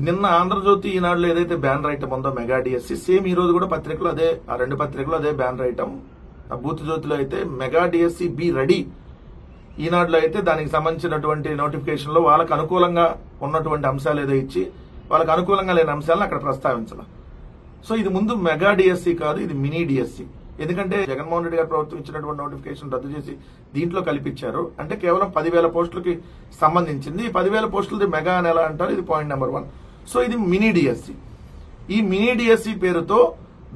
నిన్న ఆంధ్రజ్యోతి ఈనాడులో ఏదైతే బ్యానర్ ఐటమ్ ఉందో మెగా డిఎస్సి, సేమ్ ఈ రోజు కూడా పత్రికలో అదే, ఆ రెండు పత్రికలు అదే బ్యానర్ ఐటమ్. బూత్ జ్యోతిలో అయితే మెగా డిఎస్సి బి రెడీ, ఈనాడులో అయితే దానికి సంబంధించినటువంటి నోటిఫికేషన్ లో వాళ్ళకు అనుకూలంగా ఉన్నటువంటి అంశాలు ఏదో ఇచ్చి వాళ్ళకు అనుకూలంగా లేని అంశాలను అక్కడ ప్రస్తావించాలి. సో ఇది ముందు మెగా డిఎస్సి కాదు, ఇది మినీ డిఎస్సి. ఎందుకంటే జగన్మోహన్ రెడ్డి గారు ప్రభుత్వం ఇచ్చినటువంటి నోటిఫికేషన్ రద్దు చేసి దీంట్లో కల్పించారు. అంటే కేవలం 10,000 పోస్టులకి సంబంధించింది. ఈ 10,000 పోస్టులది మెగా అని ఎలా అంటారు, ఇది పాయింట్ నెంబర్ 1. సో ఇది మినీ డిఎస్సి. ఈ మినీ డిఎస్సి పేరుతో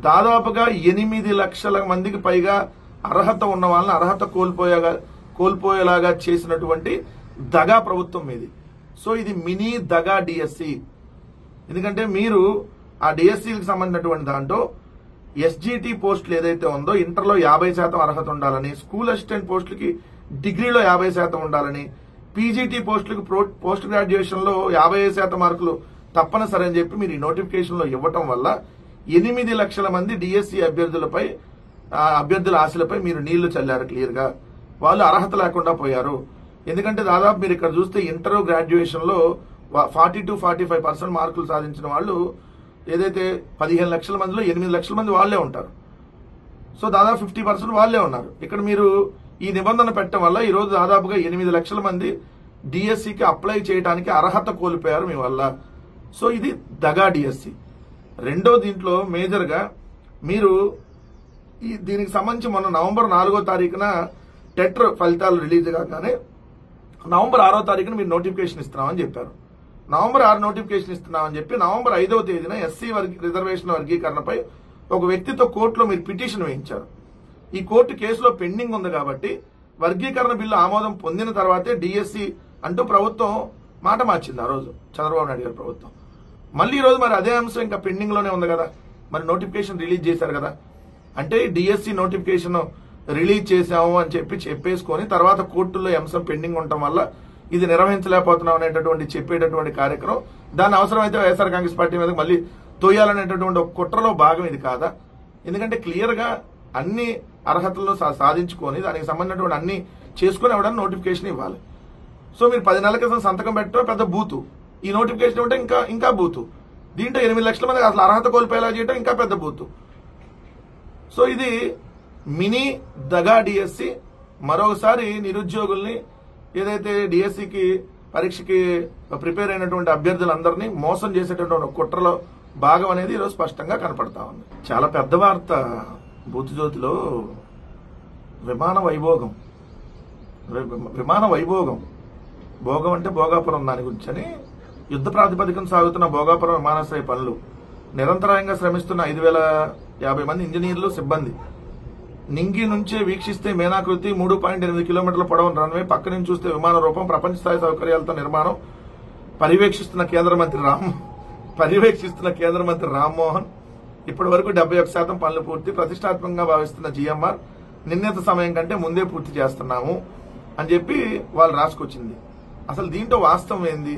దాదాపుగా 8 లక్షల మందికి పైగా అర్హత ఉన్న వాళ్ళని అర్హత కోల్పోయేలాగా చేసినటువంటి దగా ప్రభుత్వం ఇది. సో ఇది మినీ దగా డిఎస్సి. ఎందుకంటే మీరు ఆ డిఎస్సికి సంబంధించినటువంటి దాంట్లో ఎస్జిటి పోస్టులు ఏదైతే ఉందో ఇంటర్లో 50% అర్హత ఉండాలని, స్కూల్ అసిస్టెంట్ పోస్టులకి డిగ్రీలో 50% ఉండాలని, పీజీటీ పోస్టులకు పోస్ట్ గ్రాడ్యుయేషన్ లో 55% మార్కులు తప్పనిసరి అని చెప్పి మీరు ఈ నోటిఫికేషన్ లో ఇవ్వటం వల్ల 8 లక్షల మంది డిఎస్సి అభ్యర్థుల ఆశలపై మీరు నీళ్లు చల్లారు. క్లియర్ గా వాళ్ళు అర్హత లేకుండా పోయారు. ఎందుకంటే దాదాపు మీరు ఇక్కడ చూస్తే ఇంటర్ గ్రాడ్యుయేషన్ లో 40-45% మార్కులు సాధించిన వాళ్ళు ఏదైతే 15 లక్షల మందిలో 8 లక్షల మంది వాళ్లే ఉంటారు. సో దాదాపు 50% వాళ్లే ఉన్నారు. ఇక్కడ మీరు ఈ నిబంధన పెట్టడం వల్ల ఈ రోజు దాదాపుగా 8 లక్షల మంది డిఎస్సికి అప్లై చేయడానికి అర్హత కోల్పోయారు మీ వల్ల. సో ఇది దగా డిఎస్సి. రెండో దీంట్లో మేజర్ గా మీరు దీనికి సంబంధించి మొన్న నవంబర్ 4వ తారీఖున టెట్ ఫలితాలు రిలీజ్ కాగానే నవంబర్ 6వ తారీఖున మీరు నోటిఫికేషన్ ఇస్తున్నామని చెప్పారు. నవంబర్ 6 నోటిఫికేషన్ ఇస్తున్నామని చెప్పి నవంబర్ 5వ తేదీన ఎస్సీ రిజర్వేషన్ వర్గీకరణపై ఒక వ్యక్తితో కోర్టులో మీరు పిటిషన్ వేయించారు. ఈ కోర్టు కేసులో పెండింగ్ ఉంది కాబట్టి వర్గీకరణ బిల్లు ఆమోదం పొందిన తర్వాతే డిఎస్సి అంటూ ప్రభుత్వం మాట మార్చింది. ఆ రోజు చంద్రబాబు నాయుడు గారి ప్రభుత్వం. మళ్ళీ ఈ రోజు మరి అదే అంశం ఇంకా పెండింగ్ లోనే ఉంది కదా, మరి నోటిఫికేషన్ రిలీజ్ చేశారు కదా. అంటే డిఎస్సి నోటిఫికేషన్ రిలీజ్ చేశాము అని చెప్పేసుకొని తర్వాత కోర్టుల్లో అంశం పెండింగ్ ఉండటం వల్ల ఇది నిర్వహించలేకపోతున్నాం అనేటటువంటి చెప్పేటటువంటి కార్యక్రమం, దాన్ని అవసరమైతే వైఎస్ఆర్ కాంగ్రెస్ పార్టీ మీద మళ్ళీ తోయాలనేటటువంటి ఒక కుట్రలో భాగం ఇది కాదా? ఎందుకంటే క్లియర్ గా అన్ని అర్హతలను సాధించుకొని దానికి సంబంధించినటువంటి అన్ని చేసుకుని ఎవడన్నా నోటిఫికేషన్ ఇవ్వాలి. సో మీరు 10 నెలల క్రితం సంతకం పెట్టడం పెద్ద బూతు, ఈ నోటిఫికేషన్ ఉంటే ఇంకా బూతు. దీంట్లో 8 లక్షల మంది అసలు అర్హత కోల్పోయేలా చేయడం ఇంకా పెద్ద బూతు. సో ఇది మినీ దగా డిఎస్సి. మరొకసారి నిరుద్యోగుల్ని ఏదైతే డిఎస్సికి పరీక్షకి ప్రిపేర్ అయినటువంటి అభ్యర్థులందరినీ మోసం చేసేటటువంటి కుట్రలో భాగం అనేది ఈరోజు స్పష్టంగా కనపడతా ఉంది. చాలా పెద్ద వార్త బూత్ జ్యోతిలో. విమాన వైభోగం భోగం అంటే భోగాపురం, దాని గురించి అని యుద్ధ ప్రాతిపదికన సాగుతున్న భోగాపురం విమానాశ్రయ పనులు నిరంతరాయంగా శ్రమిస్తున్న 5,050 మంది ఇంజనీర్లు సిబ్బంది నింగి నుంచే వీక్షిస్తే మేనాకృతి 3.8 కిలోమీటర్ల పొడవు రన్వే, పక్క నుంచి చూస్తే విమాన రూపం, ప్రపంచ స్థాయి సౌకర్యాలతో నిర్మాణం పర్యవేక్షిస్తున్న కేంద్ర మంత్రి రామ్మోహన్. ఇప్పటి వరకు 71% పనులు పూర్తి, ప్రతిష్టాత్మకంగా భావిస్తున్న జిఎంఆర్ నిర్ణీత సమయం కంటే ముందే పూర్తి చేస్తున్నాము అని చెప్పి వాళ్ళు రాసుకొచ్చింది. అసలు దీంట్లో వాస్తవం ఏంది?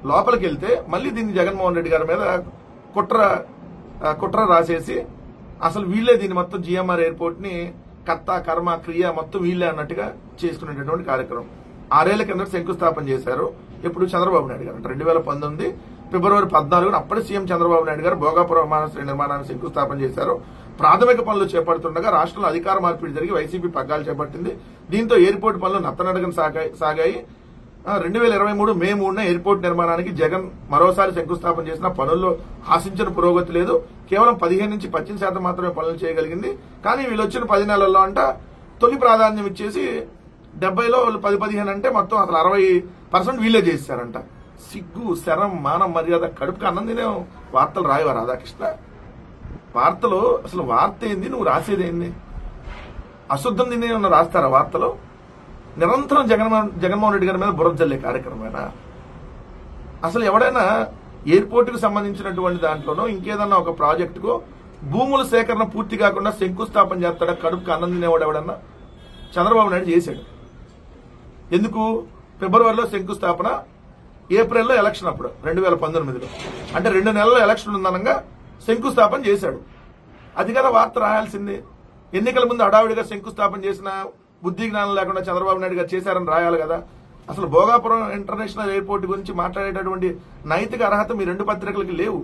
లోపలికి వెళ్తే మళ్ళీ దీన్ని జగన్మోహన్ రెడ్డి గారి మీద కుట్ర రాసేసి అసలు వీళ్లే దీన్ని మొత్తం జిఎంఆర్ ఎయిర్పోర్ట్ ని కర్త కర్మ క్రియ మొత్తం వీళ్లే అన్నట్టుగా చేసుకునేటటువంటి కార్యక్రమం 6 ఏళ్ల కింద శంకుస్థాపన చేశారు. ఇప్పుడు చంద్రబాబు నాయుడు గారు 2019 ఫిబ్రవరి 14న అప్పటి సీఎం చంద్రబాబు నాయుడు గారు భోగాపురం విమానాశ్రయ నిర్మాణాన్ని శంకుస్థాపన చేశారు. ప్రాథమిక పనులు చేపడుతుండగా రాష్ట్రంలో అధికార మార్పిడి జరిగి వైసీపీ పగ్గాలు చేపట్టింది. దీంతో ఎయిర్పోర్ట్ పనులు నత్తనడకన సాగాయి. 2023 మే 3న ఎయిర్పోర్ట్ నిర్మాణానికి జగన్ మరోసారి శంకుస్థాపన చేసిన పనుల్లో ఆశించిన పురోగతి లేదు. కేవలం 15-18% మాత్రమే పనులు చేయగలిగింది. కానీ వీళ్ళు వచ్చిన 10 నెలల్లో అంట తొలి ప్రాధాన్యం ఇచ్చేసి 70లో 10-15 అంటే మొత్తం అసలు 60% వీళ్ళే చేశారంట. సిగ్గు, శరం, మానం, మర్యాద, కడుపుకి అన్నం తినే వార్తలు రాయవా రాధాకృష్ణ? వార్తలు అసలు వార్త ఏంది, నువ్వు రాసేదేంది? అశుద్ధం తినే ఉన్న రాస్తారా వార్తలో? నిరంతరం జగన్మోహన్ రెడ్డి గారి మీద బురద జల్లే కార్యక్రమేనా? అసలు ఎవడైనా ఎయిర్పోర్ట్ కు సంబంధించినటువంటి దాంట్లోనో ఇంకేదన్నా ఒక ప్రాజెక్టుకు భూముల సేకరణ పూర్తి కాకుండా శంకుస్థాపన చేస్తాడా? కడుపుకి అన్నం తినేవాడు ఎవడన్నా? చంద్రబాబు నాయుడు చేశాడు. ఎందుకు? ఫిబ్రవరిలో శంకుస్థాపన, ఏప్రిల్లో ఎలక్షన్, అప్పుడు 2019లో అంటే 2 నెలల్లో ఎలక్షన్ ఉందనగా శంకుస్థాపన చేశాడు. అది కదా వార్త రాయాల్సింది. ఎన్నికల ముందు హడావిడిగా శంకుస్థాపన చేసిన బుద్ధి జ్ఞానం లేకుండా చంద్రబాబు నాయుడు గారు చేశారని రాయాలి కదా. అసలు భోగాపురం ఇంటర్నేషనల్ ఎయిర్పోర్ట్ గురించి మాట్లాడేటటువంటి నైతిక అర్హత మీ రెండు పత్రికలకి లేవు.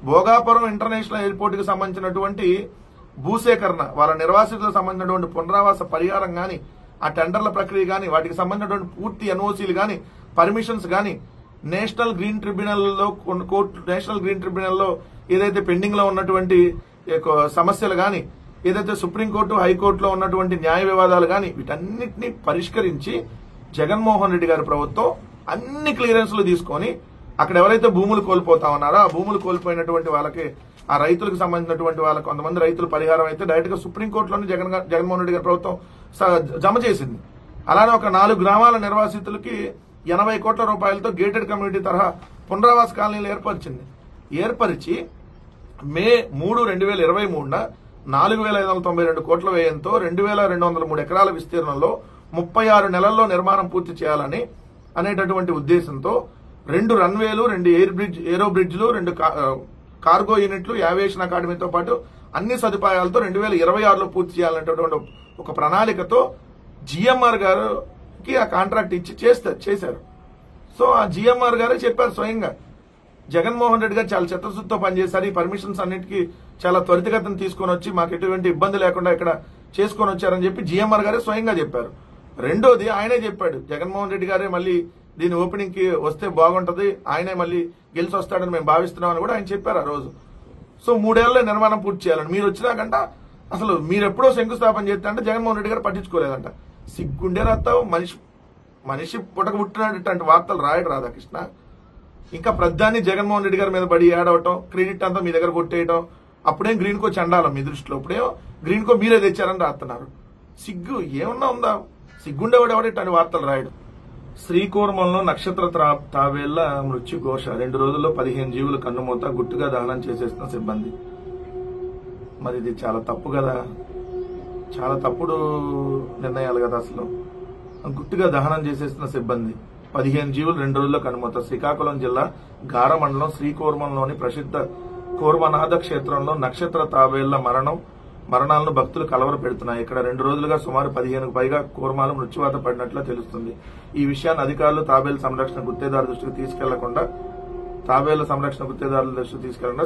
భోగాపురం ఇంటర్నేషనల్ ఎయిర్పోర్ట్ కి సంబంధించినటువంటి భూసేకరణ, వాళ్ళ నిర్వాసితులకు సంబంధించినటువంటి పునరావాస పరిహారం గాని, ఆ టెండర్ల ప్రక్రియ గాని, వాటికి సంబంధించినటువంటి పూర్తి ఎన్ఓసీలు గాని, పర్మిషన్స్ గాని, నేషనల్ గ్రీన్ ట్రిబ్యునల్లో ఏదైతే పెండింగ్ లో ఉన్నటువంటి సమస్యలు గాని, ఏదైతే సుప్రీంకోర్టు హైకోర్టులో ఉన్నటువంటి న్యాయ వివాదాలు గాని, వీటన్నిటిని పరిష్కరించి జగన్మోహన్ రెడ్డి గారి ప్రభుత్వం అన్ని క్లియరెన్స్లు తీసుకొని అక్కడ ఎవరైతే భూములు కోల్పోతా ఉన్నారో ఆ భూములు కోల్పోయినటువంటి వాళ్ళకి, ఆ రైతులకు సంబంధించినటువంటి వాళ్ళకి కొంతమంది రైతుల పరిహారం అయితే డైరెక్ట్ గా సుప్రీంకోర్టులోనే జగన్మోహన్ రెడ్డి గారి ప్రభుత్వం జమ చేసింది. అలానే ఒక 4 గ్రామాల నిర్వాసితులకి 80 కోట్ల రూపాయలతో గేటెడ్ కమ్యూనిటీ తరహా పునరావాస కాలనీలు ఏర్పరిచి మే 3, 2023 4,592 కోట్ల వ్యయంతో 2,203 ఎకరాల విస్తీర్ణంలో 36 నెలల్లో నిర్మాణం పూర్తి చేయాలని అనేటటువంటి ఉద్దేశంతో 2 రన్వేలు, 2 ఏరో బ్రిడ్జ్లు, 2 కార్గో యూనిట్లు, ఏవియేషన్ అకాడమీతో పాటు అన్ని సదుపాయాలతో 2026లో పూర్తి చేయాలనేటటువంటి ఒక ప్రణాళికతో జిఎంఆర్ గారికి ఆ కాంట్రాక్ట్ ఇచ్చి చేశారు. సో ఆ జిఎంఆర్ గారే చెప్పారు స్వయంగా, జగన్మోహన్ రెడ్డి గారు చాలా చిత్తశుద్ధితో పనిచేశారు. ఈ పర్మిషన్స్ అన్నిటికీ చాలా త్వరితగతిని తీసుకొని వచ్చి మాకు ఎటువంటి ఇబ్బంది లేకుండా ఇక్కడ చేసుకొని వచ్చారని చెప్పి జిఎంఆర్ గారే స్వయంగా చెప్పారు. రెండోది ఆయనే చెప్పాడు, జగన్మోహన్ రెడ్డి గారే మళ్ళీ దీని ఓపెనింగ్ కి వస్తే బాగుంటది, ఆయనే మళ్ళీ గెలిచి వస్తాడని మేము భావిస్తున్నామని కూడా ఆయన చెప్పారు ఆ రోజు. సో 3 ఏళ్లలో నిర్మాణం పూర్తి చేయాలని మీరు వచ్చినాకంట, అసలు మీరు ఎప్పుడో శంకుస్థాపన చేస్తా అంటే జగన్మోహన్ రెడ్డి గారు పట్టించుకోలేదంట. సిగ్గుండే రాస్తావు, మనిషి పుట్టక పుట్టినటువంటి వార్తలు రాయడు రాధాకృష్ణ. ఇంకా ప్రధాని జగన్మోహన్ రెడ్డి గారి మీద బడి ఏడవటం, క్రెడిట్ అంతా మీ దగ్గర కొట్టేయటం, అప్పుడేం గ్రీన్ కో చండాలం మీ దృష్టిలో, ఇప్పుడేమో గ్రీన్ కో మీరే తెచ్చారని రాస్తున్నారు. సిగ్గు ఏమన్నా ఉందా? సిగ్గుండేవాడు ఎవడేటని వార్తలు రాయడు. శ్రీకూర్మంలో నక్షత్ర తాబేళ్ల మృత్యు ఘోష, 2 రోజుల్లో 15 జీవులు కన్నుమూత, గుట్టుగా దహనం చేసేసిన సిబ్బంది. మరి ఇది చాలా తప్పు కదా, చాలా తప్పుడు నిర్ణయాలు కదా. అసలు గుట్టుగా దహనం చేసేసిన సిబ్బంది, 15 జీవులు 2 రోజుల్లో కన్నుమూత. శ్రీకాకుళం జిల్లా గార మండలం శ్రీకూర్మంలోని ప్రసిద్ధ కూర్మనాథ క్షేత్రంలో నక్షత్ర తాబేళ్ల మరణాలను భక్తులు కలవర పెడుతున్నాయి. ఇక్కడ 2 రోజులుగా సుమారు 15కు పైగా కూర్మాలు మృత్యువాత పడినట్లు తెలుస్తుంది. ఈ విషయాన్ని అధికారులు తాబేళ్ల సంరక్షణ గుత్తేదారు దృష్టికి తీసుకెళ్లకుండా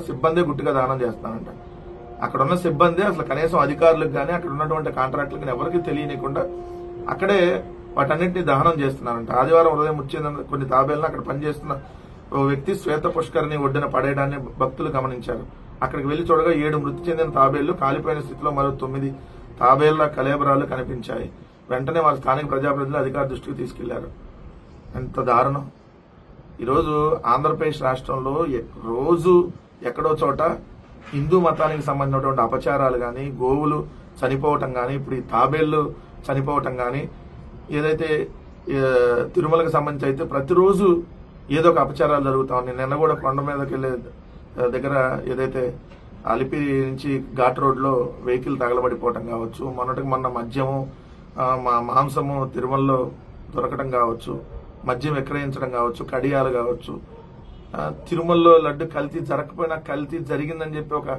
సిబ్బంది గుట్టుగా దానం చేస్తానంట. అక్కడ ఉన్న సిబ్బంది అసలు కనీసం అధికారులకు గానీ, అక్కడ ఉన్నటువంటి కాంట్రాక్టులకు ఎవరికి తెలియనికుండా అక్కడే వాటన్నింటినీ దహనం చేస్తున్నారంట. ఆదివారం ఉదయం వచ్చిన కొన్ని తాబేళ్లను అక్కడ పనిచేస్తున్న ఓ వ్యక్తి శ్వేత పుష్కరిణి ఒడ్డున పడేయడాన్ని భక్తులు గమనించారు. అక్కడికి వెళ్లి చూడగా 7 మృతి చెందిన తాబేళ్లు, కాలిపోయిన స్థితిలో మరో 9 తాబేళ్ల కళేబరాలు కనిపించాయి. వెంటనే వారు స్థానిక ప్రజాప్రతినిధులు అధికార దృష్టికి తీసుకెళ్లారు. ఎంత దారుణం! ఈరోజు ఆంధ్రప్రదేశ్ రాష్ట్రంలో రోజు ఎక్కడో చోట హిందూ మతానికి సంబంధించినటువంటి అపచారాలు గాని, గోవులు చనిపోవటం గాని, ఇప్పుడు ఈ తాబేళ్లు చనిపోవటం గాని, ఏదైతే తిరుమలకు సంబంధించి అయితే ప్రతిరోజు ఏదో ఒక అపచారాలు జరుగుతా ఉన్నాయి. నిన్న కూడా కొండ మీదకి వెళ్లే దగ్గర ఏదైతే అలిపి నుంచి ఘాట్ రోడ్ లో వెహికల్ తగలబడిపోవటం కావచ్చు, మొన్న మద్యము మాంసము తిరుమలలో దొరకటం కావచ్చు, మద్యం విక్రయించడం కావచ్చు, కడియాలు కావచ్చు, తిరుమలలో లడ్డు కల్తీ జరగకపోయినా కల్తీ జరిగిందని చెప్పి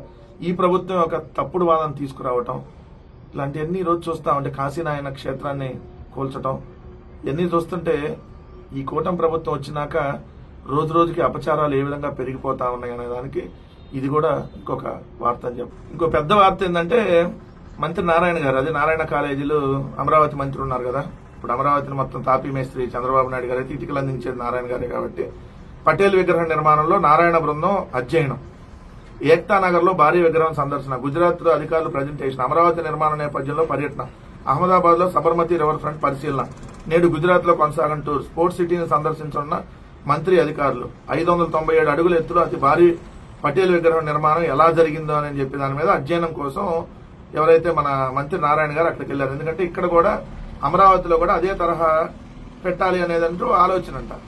ఈ ప్రభుత్వం ఒక తప్పుడు వాదన తీసుకురావటం, ఇలాంటివన్నీ ఈరోజు చూస్తా ఉంటే కాశీనాయన క్షేత్రాన్ని కూల్చటం, ఇవన్నీ చూస్తుంటే ఈ కూటమి ప్రభుత్వం వచ్చినాక రోజు రోజుకి అపచారాలు ఏ విధంగా పెరిగిపోతా ఉన్నాయి అనే దానికి ఇది కూడా ఇంకొక వార్త అని చెప్పి. ఇంకో పెద్ద వార్త ఏంటంటే మంత్రి నారాయణ గారు, అదే నారాయణ కాలేజీలో అమరావతి మంత్రి ఉన్నారు కదా, ఇప్పుడు అమరావతిని మొత్తం తాపీ మేస్త్రి చంద్రబాబు నాయుడు గారు అయితే ఇటుకలు అందించేది నారాయణ గారే కాబట్టి పటేల్ విగ్రహ నిర్మాణంలో నారాయణ బృందం అధ్యయనం, ఏక్తా నగర్ లో భారీ విగ్రహం సందర్శన, గుజరాత్ లో అధికారులు ప్రజెంటేషన్, అమరావతి నిర్మాణ నేపథ్యంలో పర్యటన, అహ్మదాబాద్ లో సబర్మతి రివర్ ఫ్రంట్ పరిశీలన, నేడు గుజరాత్ లో కొనసాగం టూర్, స్పోర్ట్స్ సిటీని సందర్శించనున్న మంత్రి అధికారులు, 597 అడుగుల ఎత్తులో అతి భారీ పటేల్ విగ్రహం నిర్మాణం ఎలా జరిగిందో అని చెప్పి దాని మీద అధ్యయనం కోసం ఎవరైతే మన మంత్రి నారాయణ గారు అక్కడికి వెళ్లారు. ఎందుకంటే ఇక్కడ కూడా అమరావతిలో కూడా అదే తరహా పెట్టాలి అనేదంటూ ఆలోచన అంట.